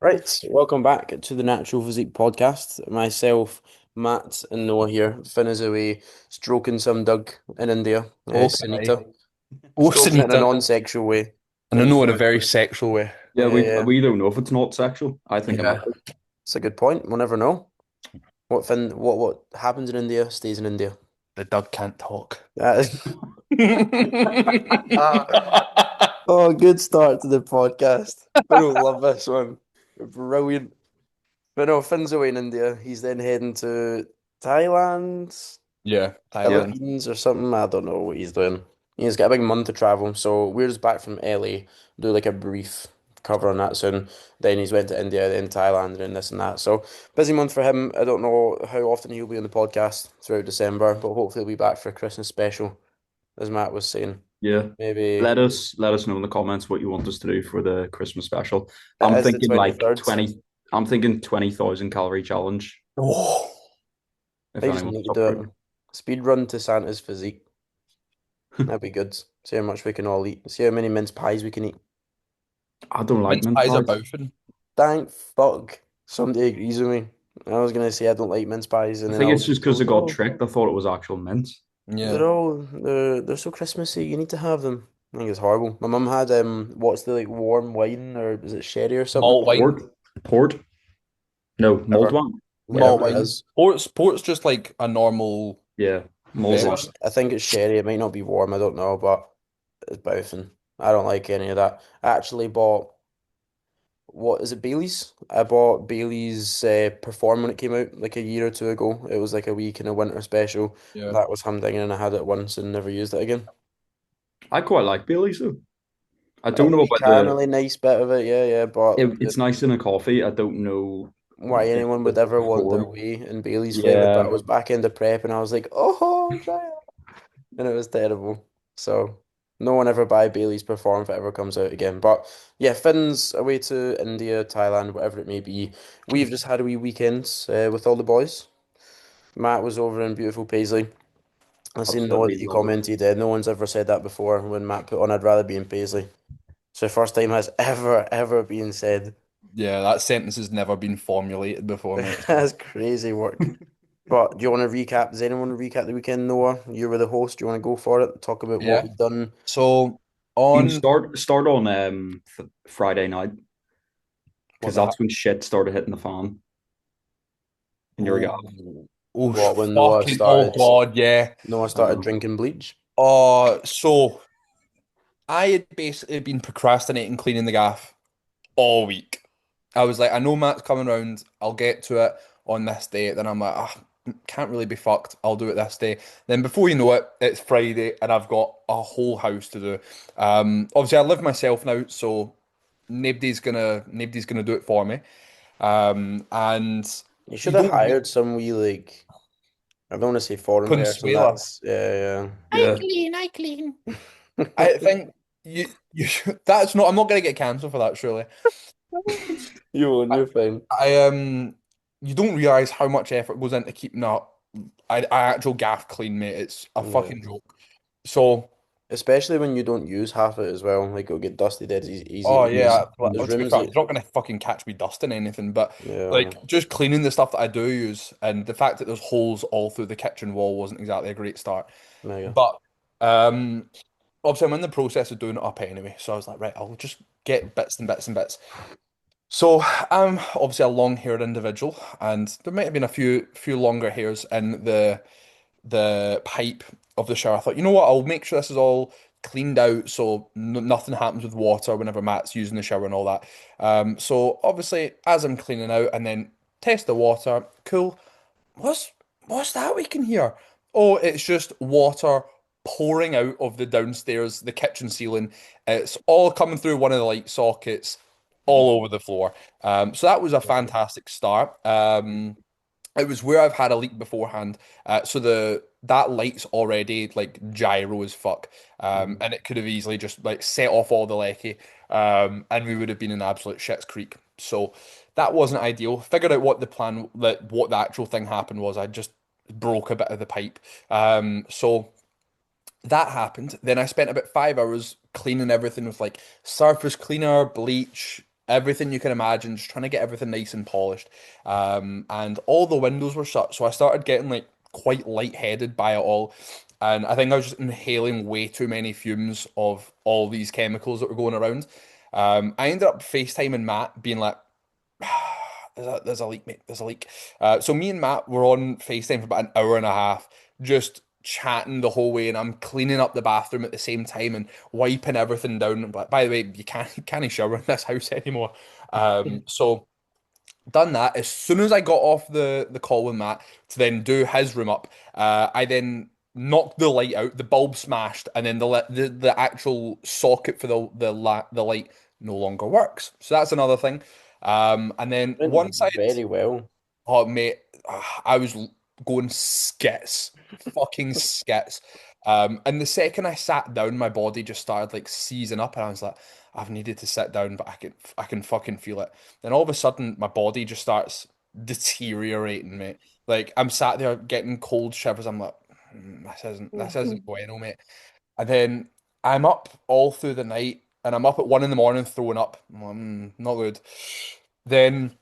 Right, welcome back to the Natural Physique podcast. Myself, Matt, and Noah here. Finn is away stroking some Doug in India, Okay. Sunita. Oh, Stroking it in a Sunita. non-sexual way. And I Finn's know in a doing very sexual way. it. Yeah, Yeah, we yeah. we don't know if it's not sexual. I think it might Yeah. be. It's a good point. We'll never know. What happens in India stays in India. The Doug can't talk. That is oh, good start to the podcast. I don't love this one. Brilliant. But no, Finn's away in India. He's then heading to Thailand. Yeah, Yeah, Thailand. Philippines or something. I don't know what he's doing. He's got a big month to travel, so we're just back from LA. Do like a brief cover on that soon. Then he's went to India, then Thailand, and this and that. So busy month for him. I don't know how often he'll be on the podcast throughout December, but hopefully he'll be back for a Christmas special, as Matt was saying. yeah. Maybe Let us know in the comments what you want us to do for the Christmas special. it I'm is the thinking like 23rd. 20. I'm thinking 20,000 calorie challenge. Oh, If I just anyone's need to up do for it. Speed run to Santa's physique. it. That'd be good. See how much we can all eat. See how many mince pies we can eat. I don't like mince mince pies are pies. bouffing. Thank fuck somebody agrees with me. I was gonna say I don't like mince pies, I and then think I'll it's be just because I told, got oh, tricked. I thought it was actual mince. Yeah. they're so Christmassy. You need to have them. I think it's horrible. My mum had what's the like warm wine or is it sherry or something? Malt wine. Port, port. No, mulled Whatever, wine. Malt whatever it wine. is. Port's just like a normal Yeah, mulled Is beverage. it? wine. I think it's sherry. It might not be warm. I don't know, but it's bouffing. I don't like any of that. I actually bought what is it, Bailey's? I bought Bailey's Perform when it came out like a year or two ago. It was like a week in a winter special. Yeah. That was humdinging and I had it once and never used it again. I quite like Bailey's though. I A don't know wee about the. canely nice bit of it, yeah, yeah, but It's nice in a coffee. I don't know why anyone would the ever want their form. way in Bailey's flavour, but I Yeah, was back into prep and I was like, oh, try it. And it was terrible. So no one ever buy Bailey's Perform if it ever comes out again. But yeah, Finn's away to India, Thailand, whatever it may be. We've just had a wee weekend with all the boys. Matt was over in beautiful Paisley. I seen Noah absolutely that you love it. commented. No one's ever said that before when Matt put on I'd rather be in Paisley. So first time has ever been said. Yeah, that sentence has never been formulated before, mate. So. That's crazy work. But do you want to recap? Does anyone want to recap the weekend, Noah? You were the host. Do you want to go for it? Talk about what Yeah. we've done. So You can on start on Friday night What because the heck? that's when shit started hitting the fan in your oh, gaff. oh What when fucking oh god, yeah. Noah I started know. drinking bleach? So I had basically been procrastinating cleaning the gaff all week. I was like, I know Matt's coming round. I'll get to it on this day. Then I'm like, ah, can't really be fucked. I'll do it this day. Then before you know it, it's Friday and I've got a whole house to do. Obviously I live myself now, so nobody's gonna do it for me. And You should you have don't hired some wee like I don't want to say foreign person. Consuela. That's yeah, Yeah, I clean. yeah. I think you should, that's not. I'm not gonna get cancelled for that, surely. You won't. You're fine. I you don't realize how much effort goes into keeping a actual gaff clean, mate. It's a Yeah. fucking joke. So, Especially when you don't use half it as well. Like it'll get dusty dead easy oh to use. yeah, And there's to be rooms fair, that you're not gonna fucking catch me dusting anything, but yeah, like just cleaning the stuff that I do use, and the fact that there's holes all through the kitchen wall wasn't exactly a great start. mega. But um, obviously, I'm in the process of doing it up anyway, so I was like, right, I'll just get bits and bits and bits. So I'm obviously a long-haired individual, and there might have been a few longer hairs in the pipe of the shower. I thought, you know what, I'll make sure this is all cleaned out so nothing happens with water whenever Matt's using the shower and all that. So obviously, as I'm cleaning out and then test the water, cool. What's what's that we can hear? Oh, it's just water pouring out of the downstairs, the kitchen ceiling. It's all coming through one of the light sockets, all over the floor. So that was a fantastic start. It was where I've had a leak beforehand. So that light's already like gyro as fuck. Mhm. And it could have easily just like set off all the lecky. And we would have been in absolute shit's creek. So that wasn't ideal. Figured out what the plan, like what the actual thing happened was. I just broke a bit of the pipe. So that happened. Then I spent about 5 hours cleaning everything with like surface cleaner, bleach, everything you can imagine, just trying to get everything nice and polished. And all the windows were shut, so I started getting like quite lightheaded by it all. And I think I was just inhaling way too many fumes of all these chemicals that were going around. I ended up FaceTiming Matt, being like, there's a leak, mate. There's a leak. So me and Matt were on FaceTime for about an hour and a half, just chatting the whole way, and I'm cleaning up the bathroom at the same time and wiping everything down. But by the way, you can't shower in this house anymore. So done that. As soon as I got off the call with Matt to then do his room up, I then knocked the light out, the bulb smashed, and then the actual socket for the light no longer works. So that's another thing. And then Went once I very well. Oh, mate, I was going skits, fucking skits. And the second I sat down, my body just started like seizing up, and I was like, I've needed to sit down, but I can fucking feel it. Then all of a sudden, my body just starts deteriorating, mate. Like I'm sat there getting cold shivers. I'm like, this isn't bueno, mate." And then I'm up all through the night, and I'm up at 1 in the morning throwing up. I'm like, not good. Then.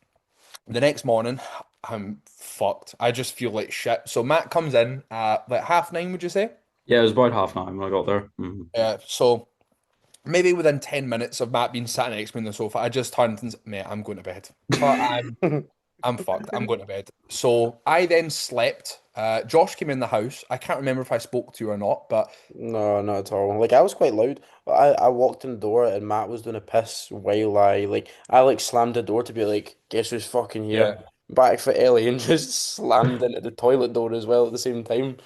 The next morning, I'm fucked. I just feel like shit. So Matt comes in at like 9:30, would you say? Yeah, it was about 9:30 when I got there. Mhm. Yeah. So maybe within 10 minutes of Matt being sat next to me on the sofa, I just turned and said, mate, I'm going to bed. I'm fucked. I'm going to bed. So I then slept. Josh came in the house. I can't remember if I spoke to you or not, but No, not at all. Like I was quite loud. I walked in the door and Matt was doing a piss while I like slammed the door to be like, guess who's fucking here? yeah. Back for Ellie and just slammed into the toilet door as well at the same time.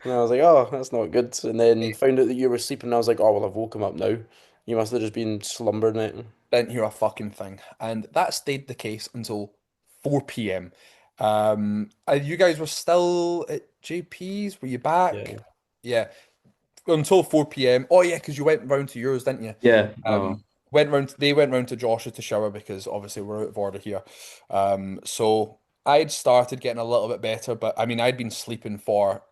And I was like, oh, that's not good. And then found out that you were sleeping. And I was like, oh well, I've woke him up now. You must have just been slumbering it. Didn't hear a fucking thing. And that stayed the case until 4 p.m. You guys were still at JP's? Were you back? Yeah. Yeah, until 4 p.m. Oh yeah, because you went round to yours, didn't you? Yeah, They went round to Joshua to shower because obviously we're out of order here. So I'd started getting a little bit better, but I mean I'd been sleeping for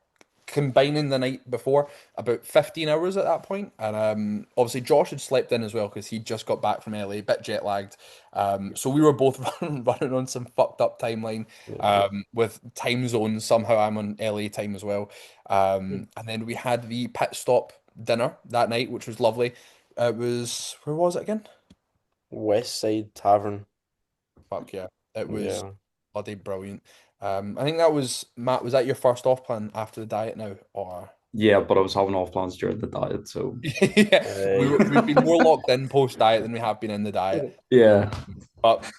combining the night before about 15 hours at that point, and obviously Josh had slept in as well because he just got back from LA, bit jet lagged. So we were both running on some fucked up timeline, Yeah. with time zones. Somehow I'm on LA time as well. And then we had the pit stop dinner that night, which was lovely. It was, where was it again? West Side Tavern. Fuck yeah, it was Yeah. bloody brilliant. I think that was Matt. Was that your first off plan after the diet now, or? yeah, but I was having off plans during the diet, so Yeah, Uh, we've been more locked in post diet than we have been in the diet. yeah, But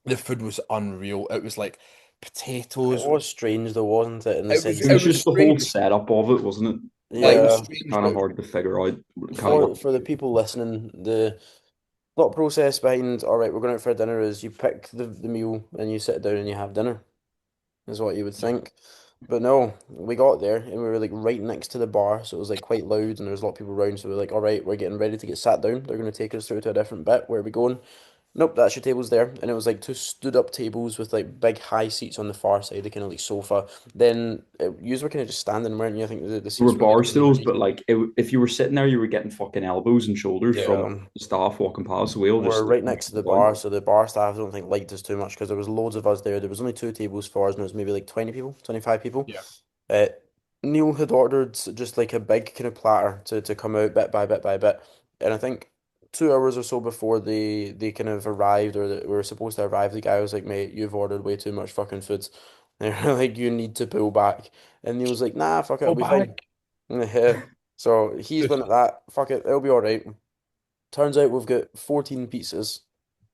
the food was unreal. It was like it potatoes. was strange though, wasn't it? In the It was it sense it was that was just the whole strange. setup of it, wasn't it? It Like was yeah, strange, kind of but hard to figure out. Kind of hard. for the people listening, the thought process behind, all right, we're going out for dinner is you pick the meal and you sit down and you have dinner, is what you would yeah, think. But no, we got there and we were like right next to the bar, so it was like quite loud and there was a lot of people around. So we are like, all right, we're getting ready to get sat down. They're going to take us through to a different bit. Where are we going? Nope, that's your tables there. And it was like two stood up tables with like big high seats on the far side, the kind of like sofa. Then you were kind of just standing, weren't you? I think the There were seats were like bar stools, underneath. but like if you were sitting there, you were getting fucking elbows and shoulders from Yeah. the staff walking past. So we all just We're stood right and next to the stood down. bar, so the bar staff I don't think liked us too much because there was loads of us there. There was only two tables for us, and it was maybe like 20 people, 25 people. yeah. Uh, Neil had ordered just like a big kind of platter to come out bit by bit by bit, and I think 2 hours or so before they kind of arrived or we were supposed to arrive, the guy was like, "Mate, you've ordered way too much fucking food." And they were like, "You need to pull back," and Neil's like, "Nah, fuck it, it'll Go be fine." back. Yeah. So he's went at that. Fuck it, it'll be all right. Turns out we've got 14 pizzas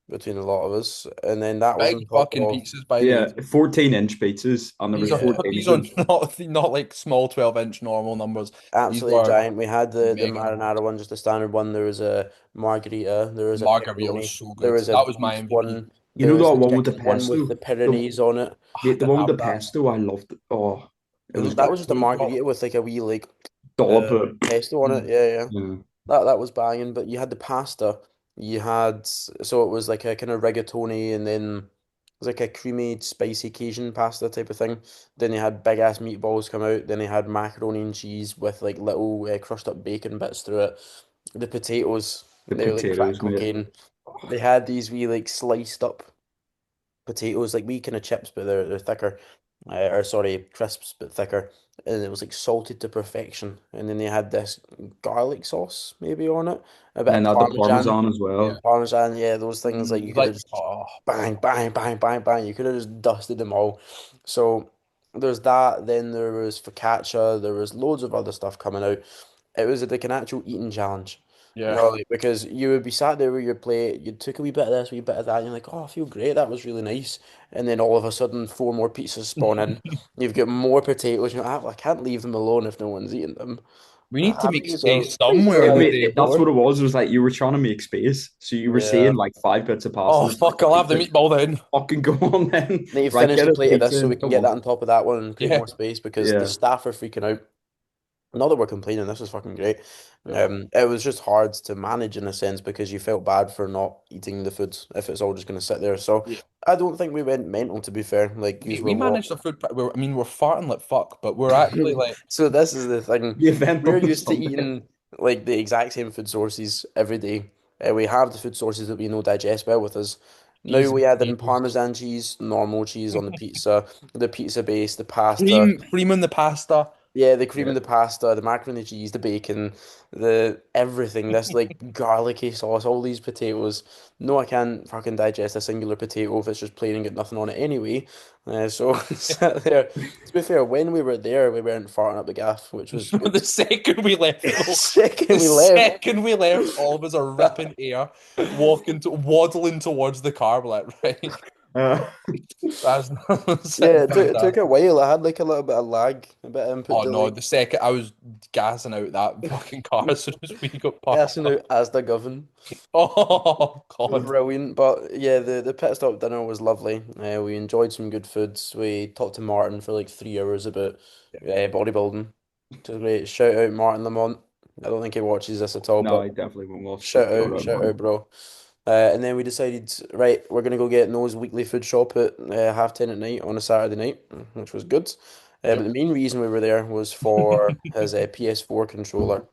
between a lot of us, and then that was Big on top fucking of pizzas, by the way. Yeah, 14-inch pizzas, and there These was are 14 these of are them. not like small 12-inch normal numbers. These absolutely are giant. We had the mega numbers. marinara one, just a standard one. There was a margarita, there The was a margarita was pepperoni, so there good. was a That was my beef MVP. one, You there know was that the one with the chicken one with pesto? the The Pyrenees on it. I the didn't one with have the that. pesto, I loved it. Oh, it was That good. was just a margarita with like a wee like Dollop it. pesto on it. Mm. Yeah, yeah. Yeah. That was banging, but you had the pasta. You had so it was like a kind of rigatoni, and then it was like a creamy, spicy Cajun pasta type of thing. Then you had big ass meatballs come out. Then you had macaroni and cheese with like little crushed up bacon bits through it. The potatoes, The they were like crack potatoes, mate. cocaine. they had these wee like sliced up potatoes, like wee kind of chips, but they're thicker, or sorry, crisps but thicker, and it was like salted to perfection. And then they had this garlic sauce maybe on it, a bit And of then add the parmesan. Parmesan as Yeah. well. Parmesan, yeah, those things like you could have Like, just bang, bang, bang, bang, bang. You could have just dusted them all. So there's that. Then there was focaccia. There was loads of other stuff coming out. It was like an actual eating challenge. You yeah. know, like, because you would be sat there with your plate, you took a wee bit of this, a wee bit of that, and you're like, oh, I feel great, that was really nice. And then all of a sudden, four more pizzas spawn in. You've got more potatoes. You're like, "Ah, I can't leave them alone if no one's eating them. We need to Have make these out. space Please somewhere go on It, the out. that's table. what it was. It was like you were trying to make space. So you were Yeah. saying like five bits of pasta Oh, and a stack fuck, of I'll have the pizza. meatball then. Fucking go on then. Then you Right, finish get the a plate of pizza this so we and can come get that on. on top of that one and create Yeah. more space because the Yeah. staff are freaking out. Not that we're complaining, this was fucking great. Yeah. It was just hard to manage in a sense because you felt bad for not eating the food if it's all just going to sit there. So Yeah. I don't think we went mental to be fair. Like, We, yous we were what? managed our food. I mean, we're farting like fuck, but we're actually like, So this is the thing. The event We're on the used to Sunday. eating like the exact same food sources every day. We have the food sources that we know digest well with us. Now cheese and we add in potatoes. Parmesan cheese, normal cheese on the pizza base, the pasta. Cream in the pasta. Yeah, the cream Yeah. of the pasta, the macaroni and cheese, the bacon, the everything, this like garlicky sauce, all these potatoes. No, I can't fucking digest a singular potato if it's just plain and got nothing on it anyway. So sat there. To be fair, when we were there, we weren't farting up the gaff, which was The good. second we left, though, Second the we left. second we left, all of us are ripping air, waddling towards the car. We're like, right, Uh, that's not Yeah, sitting it took a fantastic. while. I had like a little bit of lag, a bit of input Oh no, delay. the second I was gassing out that fucking car as soon as we got parked Gassing up. out as the govern. Oh God. Brilliant, but yeah, the pit stop dinner was lovely. We enjoyed some good foods. We talked to Martin for like 3 hours about bodybuilding. It was great. Shout out Martin Lamont. I don't think he watches this at all, no, but I definitely won't watch, but shout out, shout out, man. bro. And then we decided, right, we're gonna go get Noah's weekly food shop at 10:30 at night on a Saturday night, which was good. But Yep. the main reason we were there was for his PS4 controller.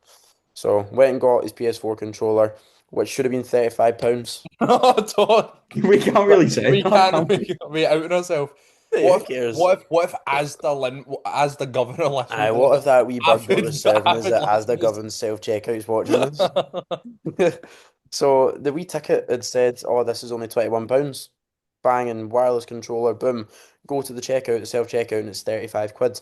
So went and got his PS4 controller, which should have been £35. Oh, don't. We can't But really say we that, can't can we? make we outing ourselves. Hey, who cares? What if as the governor listens Aye, to this, what if that wee bird that was serving us avid as the listeners. governed self-checkout's watching this? So the wee ticket had said, "Oh, this is only £21." Bang and wireless controller, boom. Go to the checkout, the self-checkout, and it's 35 quid.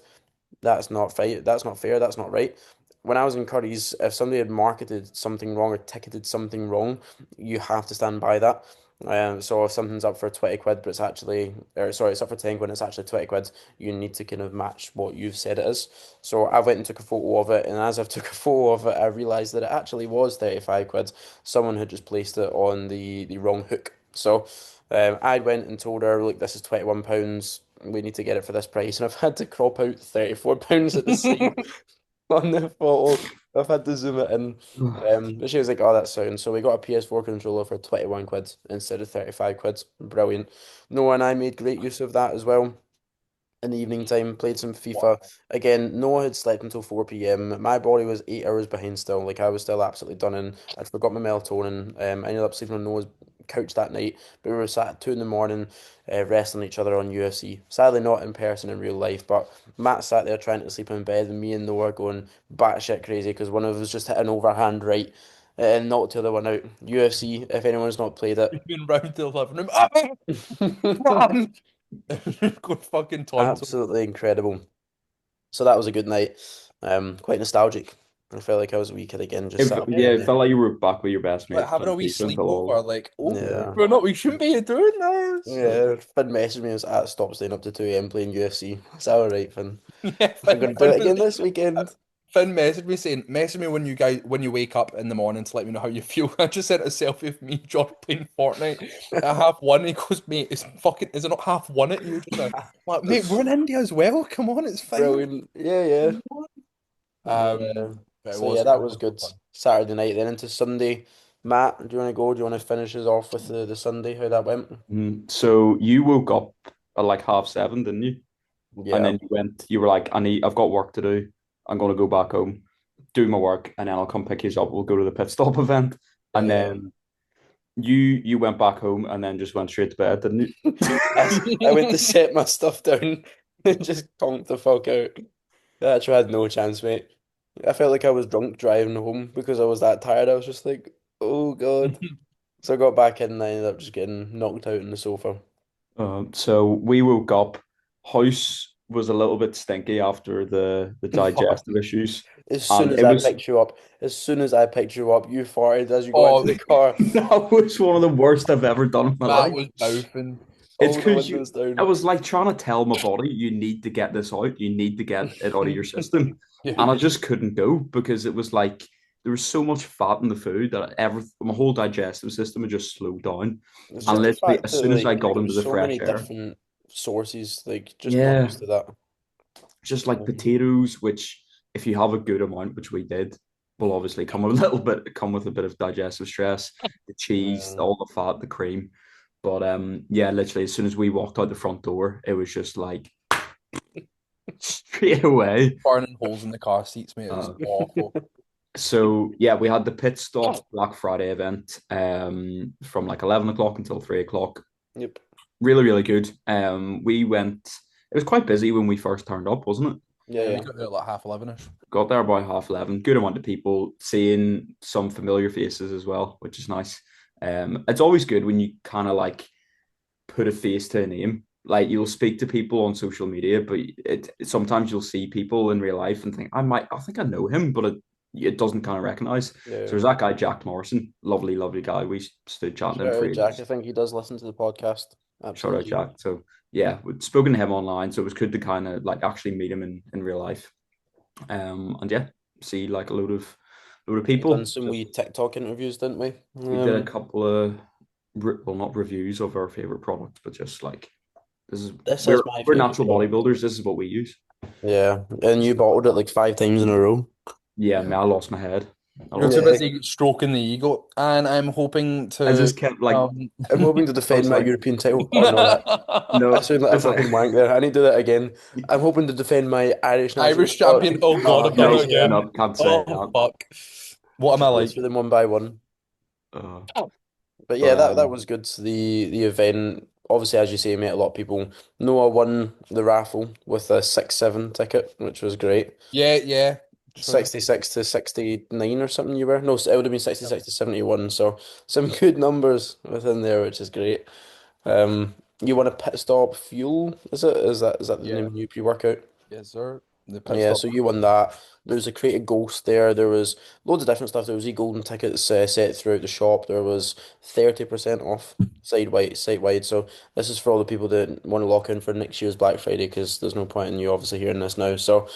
That's not fair. That's not fair. That's not right. When I was in Curry's, if somebody had marketed something wrong or ticketed something wrong, you have to stand by that. So if something's up for 20 quid, but it's actually, or sorry, it's up for 10 quid, it's actually 20 quid, you need to kind of match what you've said it is. So I went and took a photo of it, and as I've took a photo of it, I realised that it actually was 35 quid. Someone had just placed it on the wrong hook. So I went and told her, look, this is £21. We need to get it for this price. And I've had to crop out £34 at the side on the photo. I've had to zoom it in. But she was like, oh, that's sound. So we got a PS4 controller for 21 quid instead of 35 quid. Brilliant. Noah and I made great use of that as well in the evening time, played some FIFA. Wow. Again, Noah had slept until 4 p.m. My body was 8 hours behind still. Like I was still absolutely done in. I'd forgot my melatonin. I ended up sleeping on Noah's couch that night, but we were sat at 2 in the morning, wrestling each other on UFC. Sadly, not in person in real life, but Matt sat there trying to sleep in bed, and me and Noah going batshit crazy because one of us just hit an overhand right and knocked the other one out. UFC, if anyone's not played it. We've been round the living room. Ah, man! Going fucking tonto. Absolutely incredible. So that was a good night. Quite nostalgic. I felt like I was a wee kid again, just sat up Yeah, playing it the. felt like you were back with your best Like mates having a playing wee FIFA until all. sleepover, like, oh, Yeah. we shouldn't be doing this. Yeah. Finn messaged me and was at stop staying up to 2 a.m. playing UFC. Is that alright, Finn? Yeah, I'm gonna do it again this weekend. Finn messaged me saying, message me when you wake up in the morning to let me know how you feel. I just sent a selfie of me, George playing Fortnite at half one. He goes, mate, it's fucking, is it not half one at you just now? I'm like, mate, we're in India as well. Come on, it's fine. Brilliant. Yeah, yeah. Come on. Yeah. But So yeah, that it was was good. fun. Saturday night, then into Sunday. Matt, do you want to go? Do you want to finish us off with the Sunday? How that went? So you woke up at like 7:30, didn't you? And Yeah. then you were like, I've got work to do. I'm going to go back home, do my work, and then I'll come pick you up. We'll go to the pit stop event. Yeah, And yeah. then you went back home and then just went straight to bed, didn't you? I went to set my stuff down and just conked the fuck out. I actually had no chance, mate. I felt like I was drunk driving home because I was that tired. I was just like, oh God. So I got back in and I ended up just getting knocked out on the sofa. So we woke up. House was a little bit stinky after the Fuck. digestive issues, As soon and as it I was picked you up, as soon as I picked you up, you farted as you got into Oh, the car. that was one of the worst I've ever done in my Matt life. was boufing. It's All the because windows I down. was like trying to tell my body, you need to get this out, you need to get it out of your system. Yeah. And I just couldn't go because it was like there was so much fat in the food that my whole digestive system had just slowed down. It's And just the literally, fact as that soon as I like got there into was the so fresh many air, different sources, like just not yeah, used to that. just like potatoes, which if you have a good amount, which we did, will obviously come with a bit of digestive stress. The cheese, Yeah. all the fat, the cream. But yeah, literally as soon as we walked out the front door, it was just like straight away. Burning holes in the car seats, mate. It was Uh, awful. so yeah, we had the pit stop Black Friday event from like 11 o'clock until 3 o'clock. Yep. Really, really good. We went. It was quite busy when we first turned up, wasn't it? Yeah, Yeah, we yeah. got there at like half 11ish. Got there by 11:30. Good amount of people, seeing some familiar faces as well, which is nice. It's always good when you kind of like put a face to a name. Like you'll speak to people on social media, but sometimes you'll see people in real life and think, I think I know him, but it doesn't kind of recognize. So Yeah. there's that guy, Jack Morrison, lovely, lovely guy. We stood chatting to him Shout for out Jack. I ages. think he does listen to the podcast. Shout Absolute out G. Jack. So yeah, we'd spoken to him online, so it was good to kind of like actually meet him in real life. And yeah, see like a load of We done people. some So wee TikTok interviews, didn't we? we did a couple of well, not reviews of our favorite products, but just like this is This is we're my we're favorite natural product. bodybuilders. This is what we use. Yeah, and you bottled it like 5 times in a row. Yeah, man, I lost my head. I You're lost too my Yeah, head. busy stroking the ego, and I'm hoping I to just kept like um I'm hoping to I defend was my like, European title. Oh no, that I no, sound like a it's like fucking wank there. I need to do that again. I'm hoping to defend my Irish national. Irish Oh, champion. Oh God, oh I've done it Christ, no, yeah. again. no, can't say Oh that. fuck. What am I Just go like? through them one by one. Uh, But but yeah, that was good. The event, obviously, as you say, mate, a lot of people. Noah won the raffle with a 6-7 ticket, which was great. Yeah, yeah. True. 66 to 69 or something you were. No, it would have been 66 to 71. So some good numbers within there, which is great. You want a pit stop fuel, is it? Is that the name Yeah. of the new pre-workout? Yes, sir. The pit Yeah, stop. so you won that. There was a Creative Ghost there. There was loads of different stuff. There was e-golden tickets set throughout the shop. There was 30% off site wide. So this is for all the people that want to lock in for next year's Black Friday because there's no point in you obviously hearing this now. So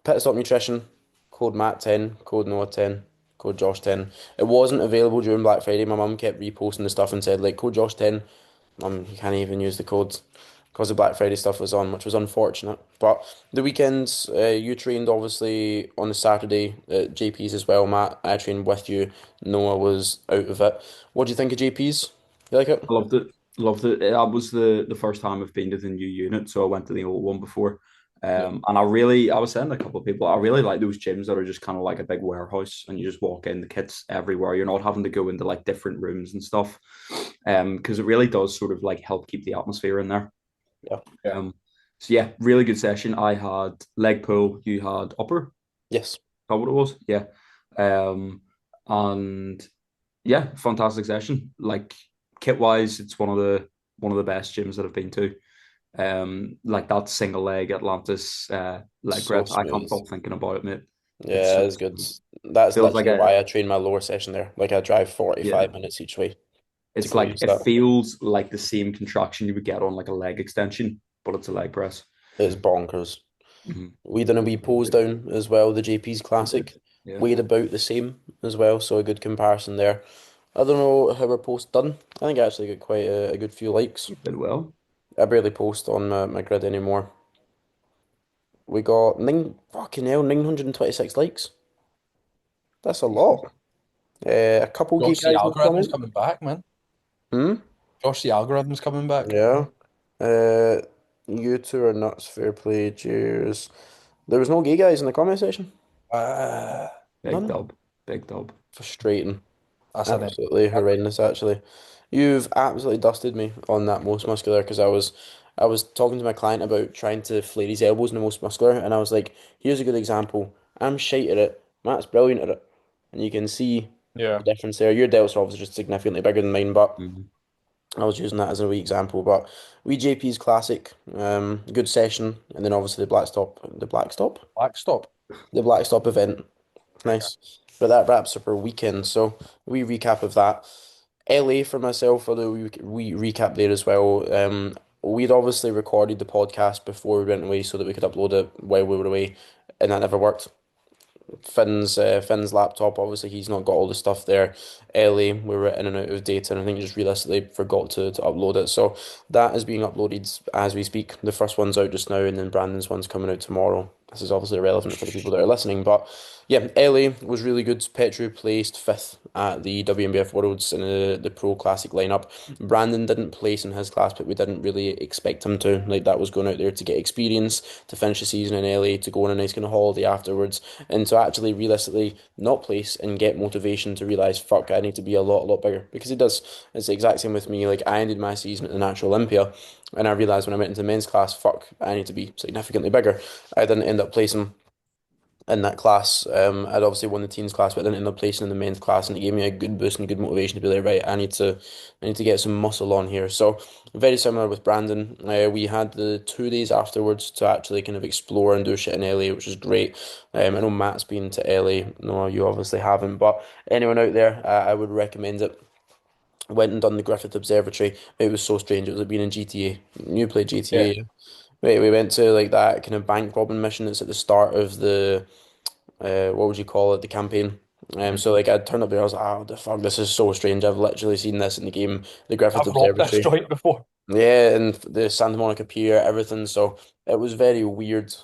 Pit Stop Nutrition, code Matt10, code Noah10, code Josh10. It wasn't available during Black Friday. My mum kept reposting the stuff and said like code Josh10. You can't even use the codes because the Black Friday stuff was on, which was unfortunate. But the weekends, you trained obviously on the Saturday at JP's as well, Matt. I trained with you. Noah was out of it. What do you think of JP's? You like it? I loved it. Loved it. That was the first time I've been to the new unit, so I went to the old one before. Yeah. And I was saying to a couple of people, I really like those gyms that are just kind of like a big warehouse and you just walk in, the kit's everywhere. You're not having to go into like different rooms and stuff. Because it really does sort of like help keep the atmosphere in there. Yeah. Um, so yeah, really good session. I had leg pull, you had upper, is Yes. that what it was? Yeah. Um, and yeah, fantastic session. Like kit wise, it's one of the best gyms that I've been to. Like that single leg Atlantis leg So press, I can't smooth. stop thinking about it, mate. It's Yeah, so it's good. smooth. That's Feels like literally a why I train my lower session there. Like I drive yeah. 45 minutes each way to It's go like use it that. feels like the same contraction you would get on like a leg extension, but it's a leg press. It's bonkers. Mhm. We done a wee Really pose good. down as well. The JP's We did. Classic Yeah, weighed about the same as well, so a good comparison there. I don't know how our post done. I think I actually got quite a good few likes. we did well. I barely post on my grid anymore. We got nine fucking hell, 926 likes. That's a lot. A couple gay Josh, the guys in the algorithm's comment. coming back, man. Hmm? Josh, the algorithm's coming back. Yeah. Uh, you two are nuts. Fair play. Cheers. There was no gay guys in the comment section. Uh, Big None. dub, big dub. Frustrating. That's an Absolutely horrendous, actually. You've absolutely dusted me on that most muscular because I was talking to my client about trying to flare his elbows in the most muscular, and I was like, here's a good example. I'm shite at it. Matt's brilliant at it, and you can see the yeah. difference there. Your delts are obviously just significantly bigger than mine, but Mhm. I was using that as a wee example. But wee JP's classic, good session, and then obviously the black stop event. Okay. Nice. But that wraps up our weekend. So we recap of that. LA for myself, although we recap there as well. We'd obviously recorded the podcast before we went away so that we could upload it while we were away, and that never worked. Finn's laptop, obviously he's not got all the stuff there. Ellie, we were in and out of data, and I think he just realistically forgot to upload it. So that is being uploaded as we speak. The first one's out just now, and then Brandon's one's coming out tomorrow. This is obviously relevant for the people that are listening, but yeah, Ellie was really good. Petru placed fifth at the WNBF Worlds in the Pro Classic lineup. Brandon didn't place in his class, but we didn't really expect him to. Like that was going out there to get experience, to finish the season in LA, to go on a nice kind of holiday afterwards, and to actually realistically not place and get motivation to realise, fuck, I need to be a lot bigger. Because it does. It's the exact same with me. Like I ended my season at the Natural Olympia, and I realised when I went into the men's class, fuck, I need to be significantly bigger. I didn't end up placing in that class. I'd obviously won the teens class, but I didn't end up placing in the men's class, and it gave me a good boost and good motivation to be like, right, I need to get some muscle on here. So very similar with Brandon. We had the 2 days afterwards to actually kind of explore and do shit in LA, which is great. I know Matt's been to LA. No, you obviously haven't, but anyone out there, I would recommend it. Went and done the Griffith Observatory. It was so strange. It was like being in GTA. You played Yeah. GTA. Wait, we went to like that kind of bank robbing mission that's at the start of the what would you call it, the campaign. Mhm. So like I turned up there, I was like, oh, the fuck, this is so strange. I've literally seen this in the game, the Griffith I've robbed this Observatory. joint before. Yeah, and the Santa Monica Pier, everything. So it was very weird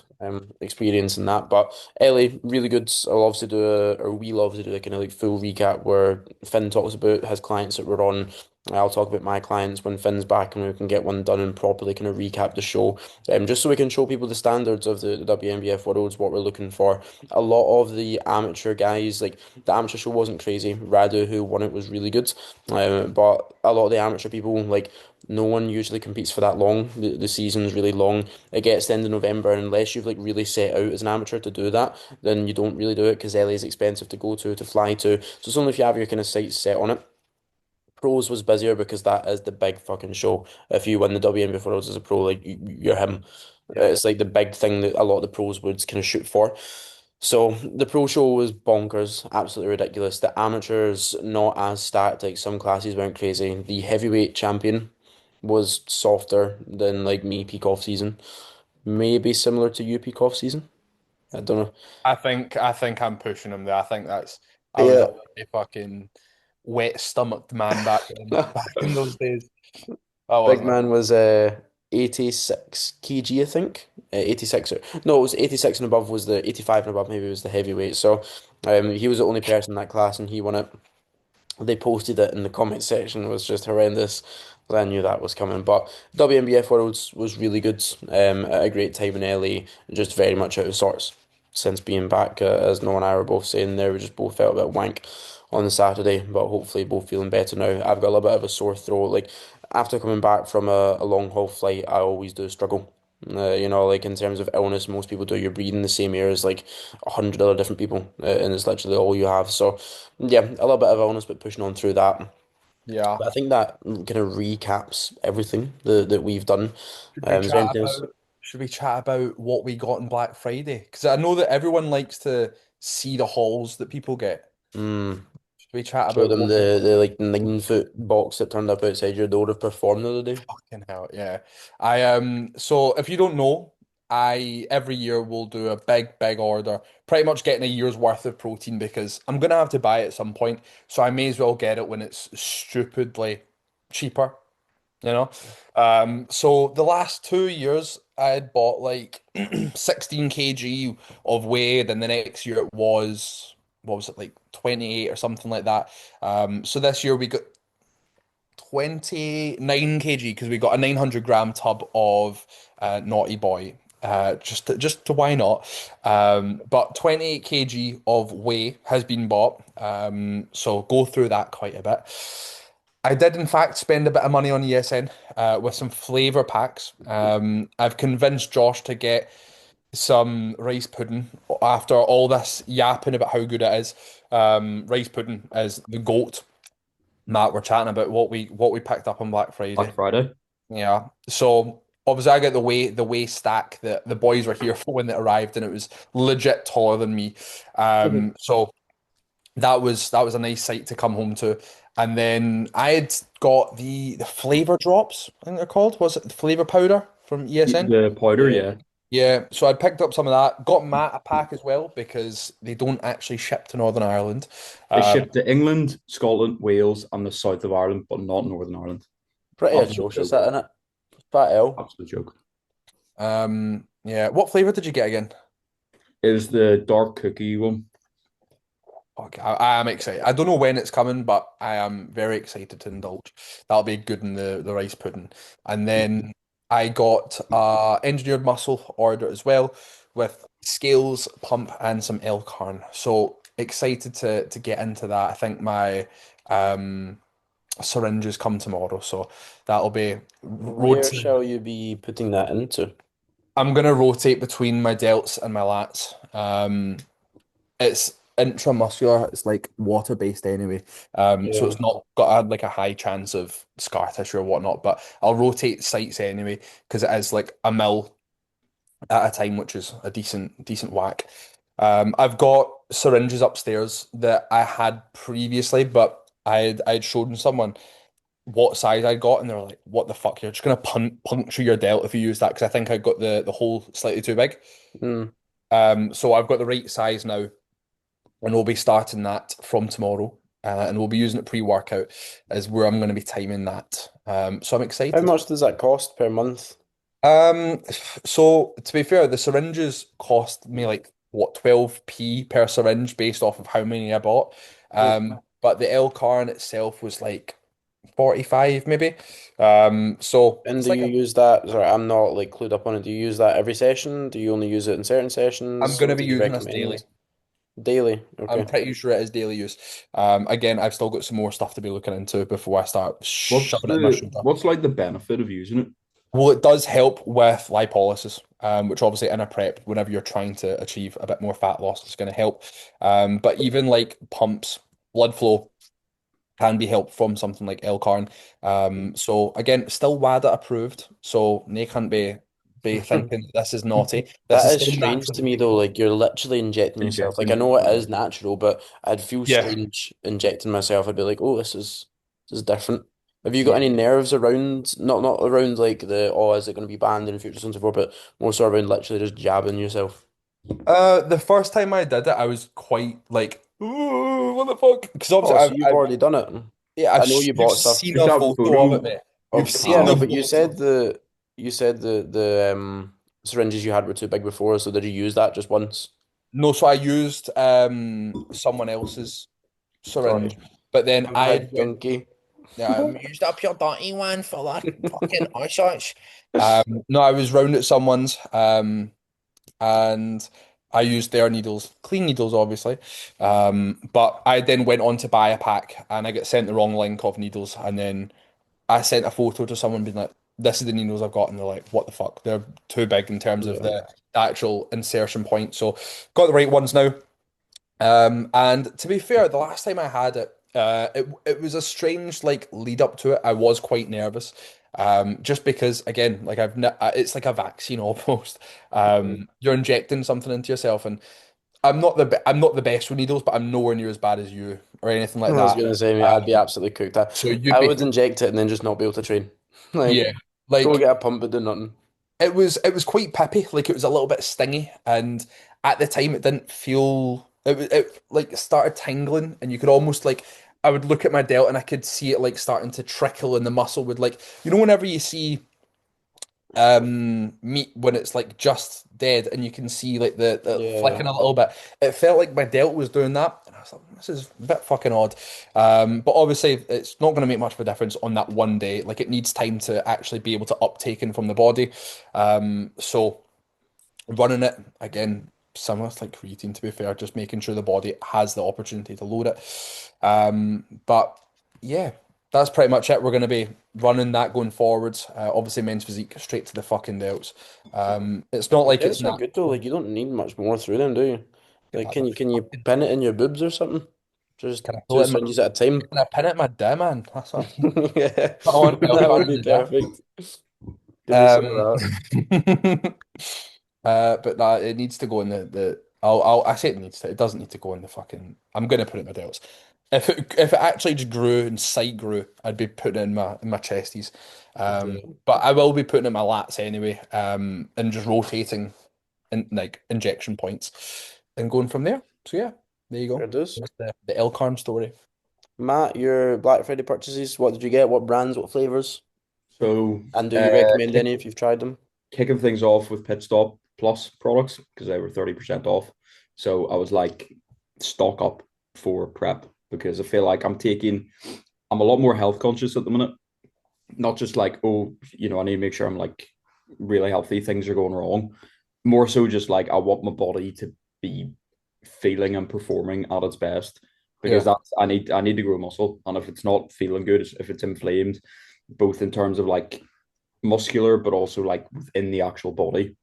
experience in that. But Ellie, really good. I'll obviously do or we love to do a kind of like full recap where Finn talks about his clients that were on. I'll talk about my clients when Finn's back and we can get one done and properly kind of recap the show. Just so we can show people the standards of the WNBF worlds, what we're looking for. A lot of the amateur guys, like the amateur show wasn't crazy. Radu, who won it, was really good. But a lot of the amateur people, like no one usually competes for that long. The season's really long. It gets to the end of November, and unless you've like really set out as an amateur to do that, then you don't really do it because LA is expensive to go to fly to. So it's only if you have your kind of sights set on it. Pros was busier because that is the big fucking show. If you win the WNBA Worlds as a pro, like you're him. Yeah. It's like the big thing that a lot of the pros would kind of shoot for. So the pro show was bonkers, absolutely ridiculous. The amateurs not as stacked, like some classes went crazy. The heavyweight champion was softer than like me peak off season. Maybe similar to you peak off season. I don't I think I'm pushing him there. I was a know. very fucking wet stomached man Yeah. back in those days. I Big wasn't. man was 86 kg, I think. 86 no, it was 86 and above was the 85 and above maybe was the heavyweight. So he was the only person in that class and he won it. They posted it in the comment section. It was just horrendous. I knew that was coming. But WNBF Worlds was really good. At a great time in LA, just very much out of sorts since being back. As Noah and I were both saying there, we just both felt a bit wank on the Saturday, but hopefully both feeling better now. I've got a little bit of a sore throat. Like after coming back from a long haul flight, I always do struggle. Like in terms of illness, most people do. You're breathing the same air as like 100 other different people, and it's literally all you have. So, yeah, a little bit of illness, but pushing on through that. Yeah. But I think that kind of recaps everything that we've done. Should we Is there chat anything else? about should we chat about what we got on Black Friday? Because I know that everyone likes to see the hauls that people get. Mm, Should we chat show about them what we the like 9 foot box that turned up outside your door of Perform the other day. fucking hell, yeah. So if you don't know, I every year will do a big order, pretty much getting a year's worth of protein because I'm gonna have to buy it at some point. So I may as well get it when it's stupidly cheaper. you know. So the last 2 years I had bought like 16 kg of whey, then the next year it was what was it like 28 or something like that. So this year we got 29 kg because we got a 900 gram tub of Naughty Boy. just to why not? But 28 kg of whey has been bought. So go through that quite a bit. I did, in fact, spend a bit of money on ESN with some flavor packs. I've convinced Josh to get some rice pudding after all this yapping about how good it is. Rice pudding is the goat. Matt, we're chatting about what we picked up on Black Black Friday. Friday. Yeah. So obviously I got the way stack that the boys were here for when they arrived, and it was legit taller than me. So that was a nice sight to come home to. And then I had got the flavor drops, I think they're called. Was it the flavor powder from ESN? The powder, Yeah. yeah. Yeah, so I picked up some of that. Got Matt a pack as well because they don't actually ship to Northern Ireland. They Um, ship to England, Scotland, Wales, and the south of Ireland, but not Northern Ireland. Pretty Absolute atrocious, joke. that, innit? Fat L. Absolute joke. yeah. What flavor did you get again? It was the dark cookie one. Okay, I am excited. I don't know when it's coming, but I am very excited to indulge. That'll be good in the rice pudding. And then I got engineered muscle order as well with scales, pump, and some L-carn. So excited to get into that. I think my um syringes come tomorrow, so that'll be Where rotate. shall you be putting that into? I'm gonna rotate between my delts and my lats. It's intramuscular. It's like water based anyway. So Yeah. it's not got like a high chance of scar tissue or whatnot. But I'll rotate sites anyway because it is like a mil at a time, which is a decent whack. I've got syringes upstairs that I had previously, but I'd shown someone what size I got, and they were like, "What the fuck? You're just gonna puncture your delt if you use that?" Because I think I got the hole slightly too big. Mm. So I've got the right size now, and we'll be starting that from tomorrow. And we'll be using it pre-workout is where I'm going to be timing that. So I'm How excited. much does that cost per month? Um, so to be fair, the syringes cost me like what 12p per syringe based off of how many I bought. Oh. But the L-Carn itself was like 45 maybe. So And it's do like you use that? Sorry, I'm not like clued up on it. Do you use that every session? Do you only use it in certain I'm sessions? going to What be did you using this daily. recommend? Daily. I'm Okay. pretty sure it is daily use. Again, I've still got some more stuff to be looking into before I start What's shoving it in my the shoulder. what's like the benefit of using it? Well, it does help with lipolysis, which obviously in a prep, whenever you're trying to achieve a bit more fat loss, is going to help. But even like pumps, blood flow can be helped from something like L-Carn. So again, still WADA approved. So they can't be thinking this is naughty. This That is is still strange natural to for me though. people. Like you're literally injecting yourself. Like I Injecting. know it is natural, but I'd feel Yeah, strange injecting myself. I'd be like, oh, this is different. Have you got yeah. any nerves around not around like the oh, is it going to be banned in the future, so on and so forth, but more so around literally just jabbing yourself. The first time I did it, I was quite like, "Ooh, what the fuck?" Because obviously, Oh, so you've already done it. yeah, I know you you've bought stuff seen Is a that photo of it, photo mate. You've of yeah, seen no, the but photo. you said the syringes you had were too big before, so did you use that just once? No, so I used someone else's syringe, Sorry. but then I'm I big went, gunky. used up your dirty one for like fucking eyesight. No, I was round at someone's, and I used their needles, clean needles, obviously. But I then went on to buy a pack, and I got sent the wrong link of needles, and then I sent a photo to someone being like, "This is the needles I've got," and they're like, "What the fuck? They're too big in terms of Yeah. the actual insertion point." So got the right ones now. And to be fair, the last time I had it, it was a strange like lead up to it. I was quite nervous, just because again, like it's like a vaccine almost. You're injecting something into yourself, and I'm not the best with needles, but I'm nowhere near as bad as you or anything I like was that. gonna say, mate, I'd be Um, absolutely cooked. I, so you'd I be would inject it and then just not be able to train. Like, yeah, go like get a pump but do nothing. it was quite peppy, like it was a little bit stingy, and at the time it didn't feel it like started tingling, and you could almost like I would look at my delt and I could see it like starting to trickle, and the muscle would like whenever you see meat when it's like just dead and you can see like the Yeah. flicking a little bit, it felt like my delt was doing that, and I was like, this is a bit fucking odd. But obviously it's not going to make much of a difference on that one day. Like it needs time to actually be able to uptake in from the body. So Running it again, similar to like creatine to be fair, just making sure the body has the opportunity to load it. But yeah, that's pretty much it. We're going to be running that going forwards. Obviously, men's physique straight to the fucking delts. It's not like it's Dents are good though. natural. Like you don't need much more through them, do you? Get Like that the can you fucking. pin it in your boobs or something? Just Can I pull two it in my, syringes at a time. can I pin it in my dim, man? That's what I need. Yeah, I want to that tell would in be the dim. perfect. Give me some of Um, that. but nah, it needs to go in the. I say it needs to. It doesn't need to go in the fucking. I'm gonna put it in my delts. If it actually just grew and side grew, I'd be putting it in my chesties. Yeah, But I will be putting it in my lats anyway. And just rotating in like injection points and going from there. So yeah, there you there go. it is. That's the Elcarn story. Matt, your Black Friday purchases, what did you get? What brands, what flavors? So, And do you uh, recommend kick, any if you've tried them? kicking things off with Pit Stop Plus products because they were 30% off. So I was like, stock up for prep because I feel like I'm a lot more health conscious at the minute. Not just like, oh, I need to make sure I'm like really healthy, things are going wrong. More so just like I want my body to be feeling and performing at its best because Yeah, I need to grow muscle. And if it's not feeling good, if it's inflamed, both in terms of like muscular, but also like within the actual body,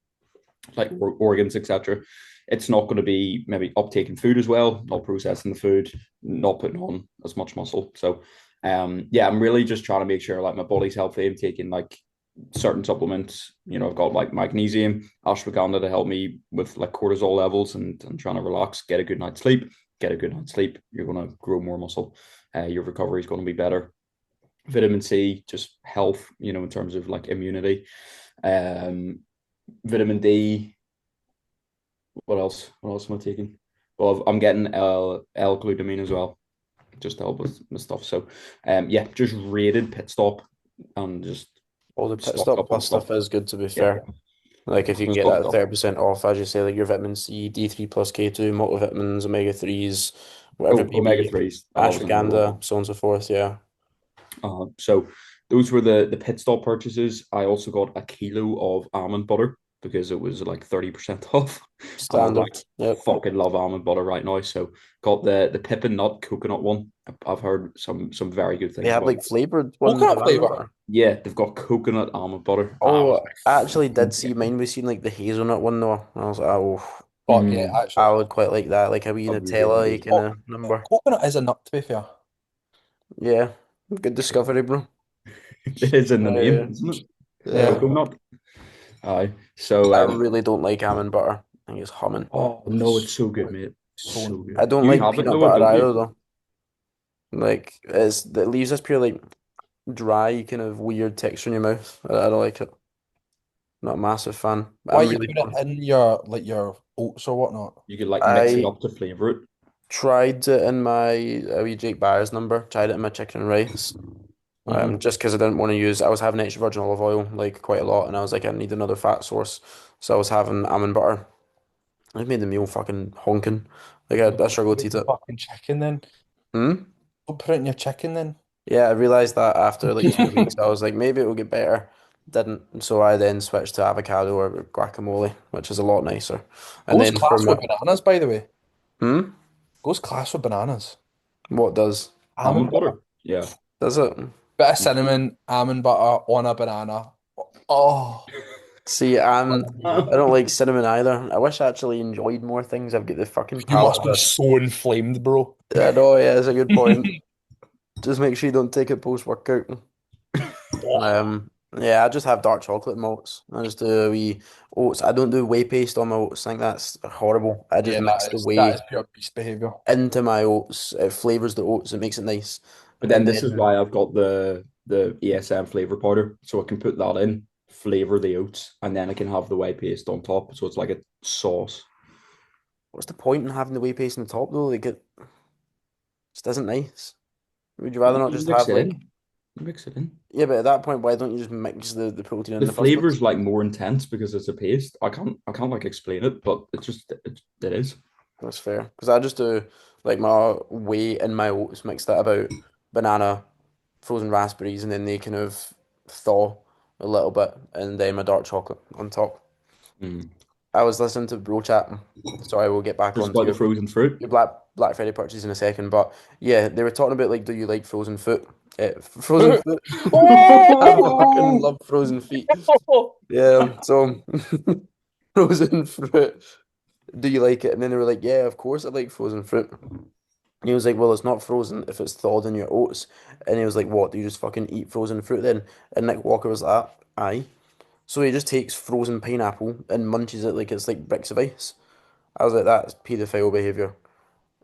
like organs, etc. It's not going to be maybe uptaking food as well, not processing the food, not putting on as much muscle. So, yeah, I'm really just trying to make sure like my body's healthy. I'm taking like certain supplements. I've got like magnesium, ashwagandha to help me with like cortisol levels and trying to relax, get a good night's sleep. Get a good night's sleep, you're going to grow more muscle. Your recovery is going to be better. Vitamin C, just health, in terms of like immunity. Um, Vitamin D. What else? What else am I taking? Well, I'm getting L-glutamine as well, just to help with stuff. So, yeah, just rated pit stop and just All the Pit stock Stop up on Plus stuff. stuff is good to be Yeah, fair. Like if you can get stock that up. 30% off, as you say, like your vitamin C, D3 plus K2, multivitamins, omega 3s, whatever Oh, it may omega be, threes. That was another one. ashwagandha, so on and so forth. Yeah. So those were the pit stop purchases. I also got a kilo of almond butter because it was like 30% off. And I like Standard. Yep. fucking love almond butter right now. So got the pippin nut coconut one. I've heard some very good They things have about like that. flavored ones of coconut almond flavor. butter. Yeah, they've got coconut almond butter. I was Oh, I actually like, did see mine. We seen like the hazelnut one though. And I was like, oh, Fuck yeah, I actually. would quite like that. Like a wee that'd be really Nutella good. kind of number. Coconut is a nut, to be fair. Yeah. Good discovery, bro. It is in the name, Yeah. isn't it? Yeah. Yeah. Coconut. Aye. So I really don't like almond butter. I think it's humming. oh no, it's So so good, mate. so So I good. don't You like have it peanut though, butter don't you? either though. Like it leaves this pure like dry kind of weird texture in your mouth. I don't like it. Not a massive fan. why I'm you really put it in your like your oats or whatnot? You could like mix it I up to flavor it. tried it in my wee Jake Byers number. Tried it in my chicken and rice. Hmm. Just because I didn't want to use. I was having extra virgin olive oil like quite a lot, and I was like, I need another fat source. So I was having almond butter. It made the meal fucking honking. Like I Don't struggled put to it eat in it. fucking chicken then. Hmm? Don't put it in your chicken then. Yeah, I realized that after like 2 weeks, I was like, maybe it will get better. Didn't. So I then switched to avocado or guacamole, which is a lot nicer. And Goes then for class with my, bananas, by the way. hmm? Goes class with bananas. What does? Almond Almond butter. butter. Yeah. Does it? Bit of cinnamon, almond butter on a banana. Oh, See, I don't like cinnamon either. I wish I actually enjoyed more things. I've got the fucking you palate must of be it. so inflamed, bro. I know, yeah, it's a good point. Just make sure you don't take it post-workout. Yeah, I just have dark chocolate malts. I just do a wee oats. I don't do whey paste on my oats. I think that's horrible. I just Yeah, mix the that whey is pure beast behavior. into my oats. It flavors the oats. It makes it nice. But then And this is then why I've got the ESM flavor powder, so I can put that in, flavor the oats, and then I can have the whey paste on top, so it's like a sauce. what's the point in having the whey paste on the top though? Like it just isn't nice. Would you rather not You just mix have it like in. You mix it in. yeah, but at that point, why don't you just mix the protein in The the first place? flavor's like more intense because it's a paste. I can't like explain it, but it is. That's fair. Because I just do like my whey in my oats mixed that about banana, frozen raspberries, and then they kind of thaw a little bit, and then my dark chocolate on top. Mm. I was listening to Bro Chat. Sorry, we'll get back Just onto about the frozen fruit. your Black Friday purchase in a second. But yeah, they were talking about like, do you like frozen foot? Frozen foot. I fucking Oh! love frozen feet. Yeah, so frozen fruit. Do you like it? And then they were like, yeah, of course I like frozen fruit. And he was like, well, it's not frozen if it's thawed in your oats. And he was like, what? Do you just fucking eat frozen fruit then? And Nick Walker was like, aye. So he just takes frozen pineapple and munches it like it's like bricks of ice. I was like, that's paedophile behavior.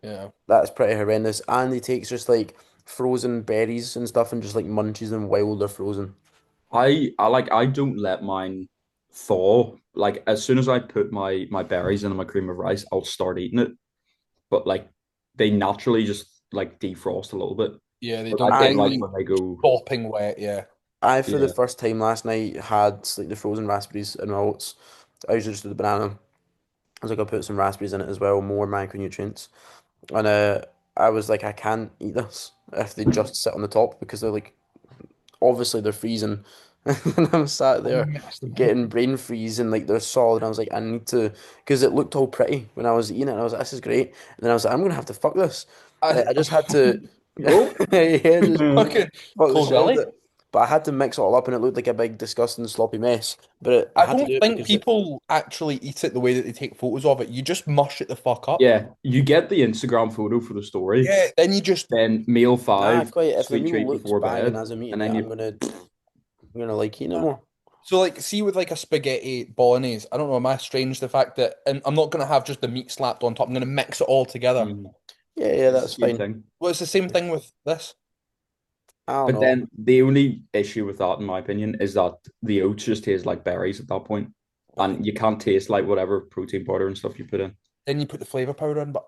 Yeah. That's pretty horrendous. And he takes just like frozen berries and stuff and just like munches them while they're frozen. I don't let mine thaw. Like as soon as I put my berries into my cream of rice, I'll start eating it. But like they naturally just like defrost a little bit. Yeah, they But don't I get don't like I when they go, sopping wet. Yeah. I for the yeah. first time last night had like the frozen raspberries in my oats. I usually just do the banana. I was like, I'll put some raspberries in it as well, more micronutrients. And I was like, I can't eat this if they just sit on the top because they're like, obviously they're freezing. And I'm sat Oh, you there mixed them up. getting brain freeze and like they're solid. And I was like, I need to, because it looked all pretty when I was eating it. And I was like, this is great. And then I was like, I'm gonna have to fuck this. I, I just had to, Oh. yeah, just fucking fuck the cold shit out of Willie. it. But I had to mix it all up and it looked like a big, disgusting, sloppy mess. But I I had to don't do it think because it, people actually eat it the way that they take photos of it. You just mush it the fuck up. Yeah, you get the Instagram photo for the story, Yeah, then you just then meal nah, five, quite, if the sweet meal treat looks before banging bed, as I'm and eating it, then I'm you gonna like eating it more. so like see with like a spaghetti bolognese. I don't know, am I strange the fact that and I'm not gonna have just the meat slapped on top. I'm gonna mix it all together. mm, Yeah, yeah, it's that's the same fine. thing. Well, it's the same thing with this. I don't But know. then the only issue with that, in my opinion, is that the oats just taste like berries at that point, Okay. and you can't taste like whatever protein powder and stuff you put in. Then you put the flavor powder in, but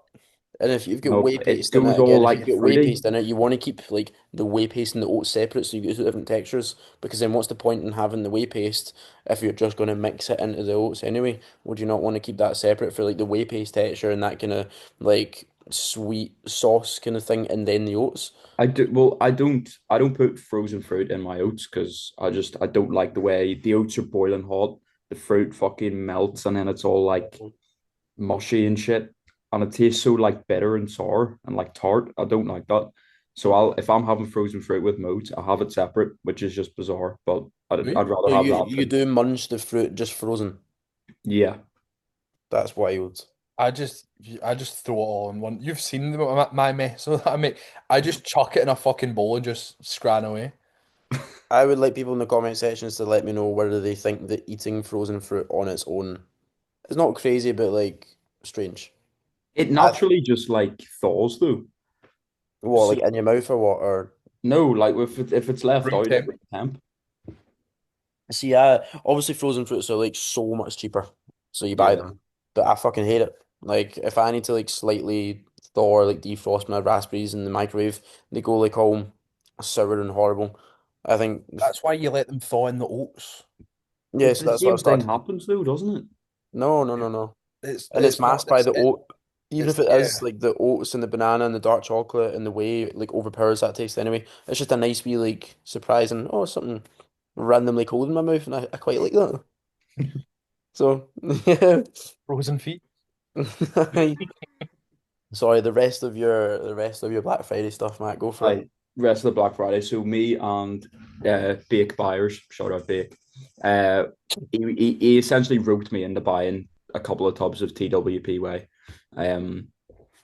And if you've got No, whey it paste in goes it, all again, if you've like got whey fruity. paste in it, you want to keep like the whey paste and the oats separate so you get two different textures. Because then what's the point in having the whey paste if you're just going to mix it into the oats anyway? Would you not want to keep that separate for like the whey paste texture and that kind of like sweet sauce kind of thing and then the oats? I do well. I don't put frozen fruit in my oats because I don't like the way the oats are boiling hot. The fruit fucking melts and then it's all like mushy and shit, and it tastes so like bitter and sour and like tart. I don't like that. So I'll if I'm having frozen fruit with moat, I have it separate, which is just bizarre. But I'd rather So have you that you than do munch the fruit just frozen. yeah. That's wild. I just I just throw it all in one. You've seen my mess with that, mate. I just chuck it in a fucking bowl and just scran away. I would like people in the comment sections to let me know whether they think that eating frozen fruit on its own is not crazy, but like strange. It I, naturally just like thaws though. what, So like in your mouth or what? Or no, like if it's left Room out at temp. room temp, see, obviously frozen fruits are like so much cheaper, so you buy yeah. them. But I fucking hate it. Like if I need to like slightly thaw or like defrost my raspberries in the microwave, they go like all sour and horrible. I think, That's why you let them thaw in the oats. yeah. It, So the that's what I've same thing started. happens though, doesn't it? No, no, no, no. And it's It's not masked by the oat. Even if it yeah. is like the oats and the banana and the dark chocolate and the whey like overpowers that taste anyway. It's just a nice wee like surprise and oh something randomly cold in my mouth and I quite like that. So yeah. Frozen feet. Sorry, the rest of your Black Friday stuff, Matt. Go for it. Right. Rest of the Black Friday. So me and Bake Buyers, shout out Bake. He essentially roped me into buying a couple of tubs of TWP whey. Um,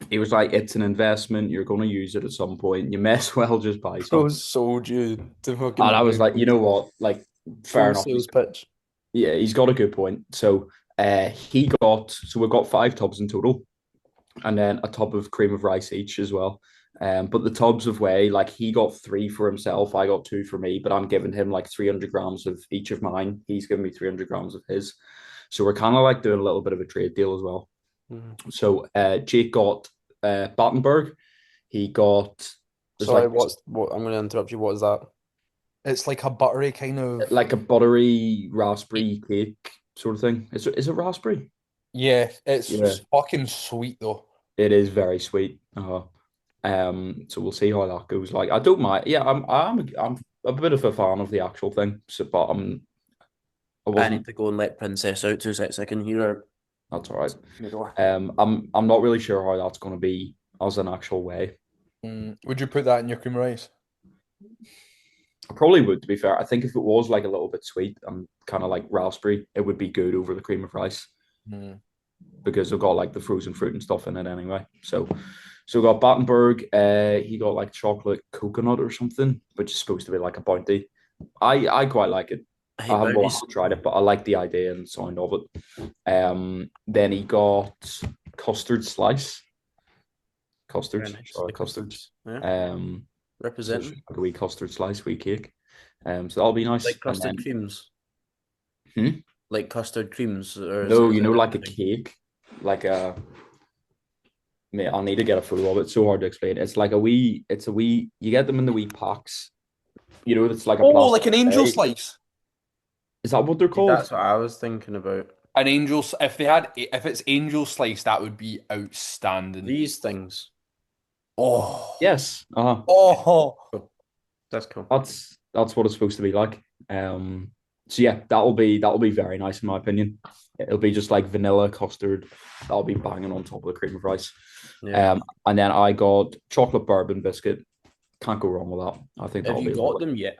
he was like, "It's an investment. You're going to use it at some point. You may as well just buy So some." sold you to And I fucking was like, "You know what? Like, fair full enough. sales pitch. Yeah, he's got a good point." So we've got 5 tubs in total, and then a tub of cream of rice each as well. But the tubs of whey, like he got 3 for himself, I got 2 for me, but I'm giving him like 300 grams of each of mine. He's giving me 300 grams of his. So we're kind of like doing a little bit of a trade deal as well. Mhm. So Jake got Battenberg. He got there's Sorry, like what I'm gonna interrupt you. What is that? It's like a buttery kind of like a buttery raspberry cake sort of thing. Is it raspberry? yeah, Yeah, it's fucking sweet though. it is very sweet. So we'll see how that goes. Like, I don't mind. Yeah, I'm a bit of a fan of the actual thing. So, but I I wasn't. need to go and let Princess out 2 seconds. I can hear her That's all right. Your door. I'm not really sure how that's going to be as an actual way. Would you put that in your cream rice? I probably would, to be fair. I think if it was like a little bit sweet and kind of like raspberry, it would be good over the cream of rice Mm. because they've got like the frozen fruit and stuff in it anyway. So we got Battenberg. He got like chocolate coconut or something, which is supposed to be like a bounty. I quite like it. I hate I haven't, well, I bounties. haven't tried it, but I like the idea and sound of it. Then he got custard slice, Very custards, nice. sorry, The custards. custards. Yeah. Um, so it's Representing. just like a wee custard slice, wee cake. So that'll be nice. Like And custard then, creams. hmm? Like custard creams, or No, is you it a know, like a different thing? cake, like a. Mate, I'll need to get a photo of it. It's so hard to explain. It's like a wee. It's a wee. You get them in the wee packs. You know, it's like a Oh, plastic like an angel tray. slice. Is that what they're Like, called? that's what I was thinking about. An angel, if it's angel slice, that would be outstanding. These things. Oh, Yes. Uh-huh. oh, Cool. That's cool. That's what it's supposed to be like. So yeah, that'll be very nice in my opinion. It'll be just like vanilla custard. That'll be banging on top of the cream of rice. Yeah. And then I got chocolate bourbon biscuit. Can't go wrong with that. I think Have that'll you be got lovely. them yet?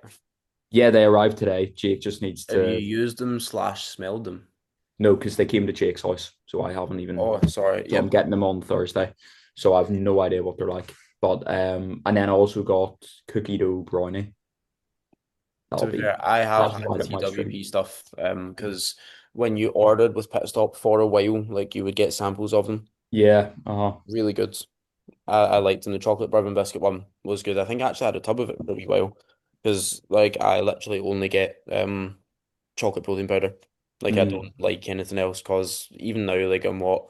Yeah, they arrived today. Jake just needs Have you to used them slash smelled them? know because they came to Jake's house, so I haven't even. Oh, sorry. So I'm Yep. getting them on Thursday, so I have no idea what they're like. But and then I also got cookie dough brownie. To That'll be be fair, I have that's had right the up my street. TWP stuff, because when you ordered with Pit Stop for a while, like you would get samples of them. Yeah. Really good. I liked them. The chocolate bourbon biscuit one was good. I think I actually had a tub of it for a wee while because like I literally only get chocolate protein powder. Like I Mm, don't like anything else because even now like I'm what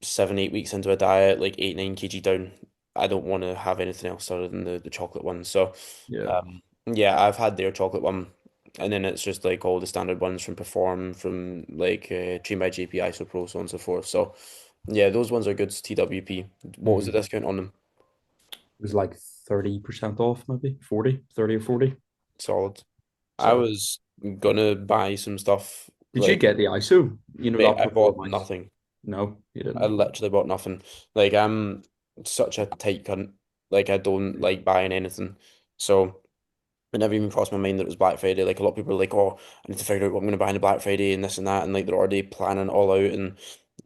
7, 8 weeks into a diet, like 8, 9 kg down. I don't want to have anything else other than the chocolate one. So yeah. yeah, I've had their chocolate one. And then it's just like all the standard ones from Perform, from like Train by JP, Isopro, so on and so forth. So yeah, those ones are good. TWP. What was the Mm. discount on them? It was like 30% off, maybe 40, 30 or 40. Solid. I So was gonna buy some stuff did you like, get the ISO? You know mate, that I bought performance? nothing. No, you I didn't. literally bought nothing. Like I'm such a tight cunt. Like I don't like buying anything. So it never even crossed my mind that it was Black Friday. Like a lot of people are like, oh, I need to figure out what I'm gonna buy on the Black Friday and this and that, and like they're already planning it all out. And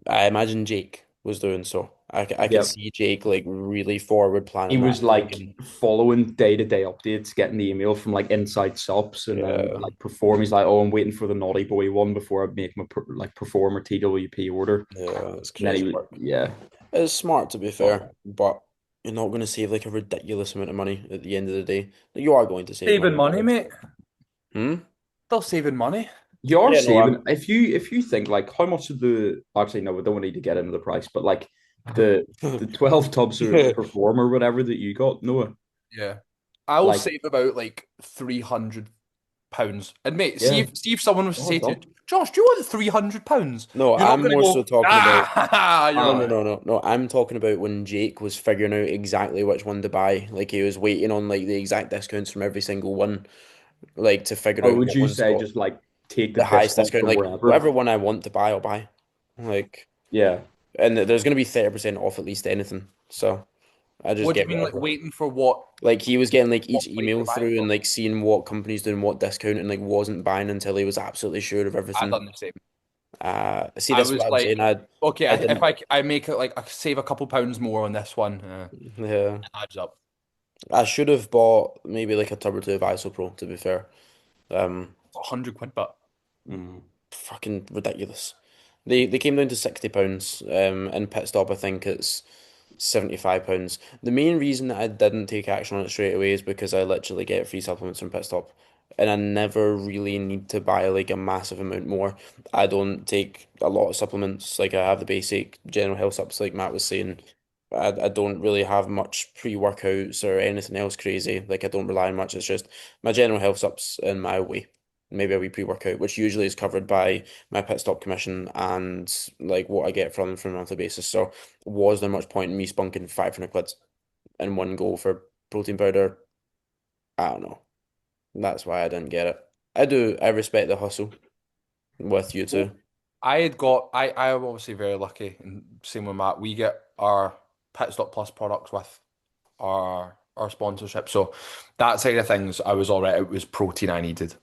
I imagine Jake was doing so. I could Yep. see Jake like really forward He planning that. was like Thinking, following day-to-day updates, getting the email from like inside shops, and then yeah, like perform. He's like, "Oh, I'm waiting for the Naughty Boy one before I make my like performer TWP order." yeah, it's And then crazy work. yeah, It's smart to be but fair, but you're not going to save like a ridiculous amount of money at the end of the day. You are going to save saving money. money, mate. Hmm? Still saving money. you are Yeah, no, saving I'm. if you think like how much of the actually no, we don't need to get into the price, but like the 12 tubs of perform or whatever that you got, Noah, Yeah. I'll like save about like £300. And mate, see yeah, if someone was to oh, say to you, done. Josh, do you want £300? No, You're not I'm gonna more so go, talking about. ah, you're No, all no, right. no, no, no. I'm talking about when Jake was figuring out exactly which one to buy. Like he was waiting on like the exact discounts from every single one, like to figure Or out would what you one's say got just like take the the piss highest off discount. from Like wherever? whatever one I want to buy, I'll buy. Like, Yeah. and there's gonna be 30% off at least anything. So I just What do you get mean, like whatever. waiting for what Like he was getting like what each place email you're buying through and from? like seeing what companies doing what discount and like wasn't buying until he was absolutely sure of I everything. done the same. See, I that's was what I'm saying. like, okay, I if didn't. I make it like I save a couple pounds more on this one, Yeah, it adds up. I should have bought maybe like a tub or two of Isopro. To be fair, um, £100, but Mm. fucking ridiculous. They came down to £60. In pit stop, I think it's £75. The main reason that I didn't take action on it straight away is because I literally get free supplements from pit stop, and I never really need to buy like a massive amount more. I don't take a lot of supplements. Like I have the basic general health subs, like Matt was saying. I don't really have much pre-workouts or anything else crazy. Like I don't rely on much. It's just my general health subs and my whey, maybe a wee pre-workout, which usually is covered by my pit stop commission and like what I get from them from a monthly basis. So was there much point in me spunking 500 quid in one go for protein powder? I don't know. That's why I didn't get it. I respect the hustle with you too. I am obviously very lucky, and same with Matt. We get our Pit Stop Plus products with our sponsorship. So that side of things, I was all right. It was protein I needed.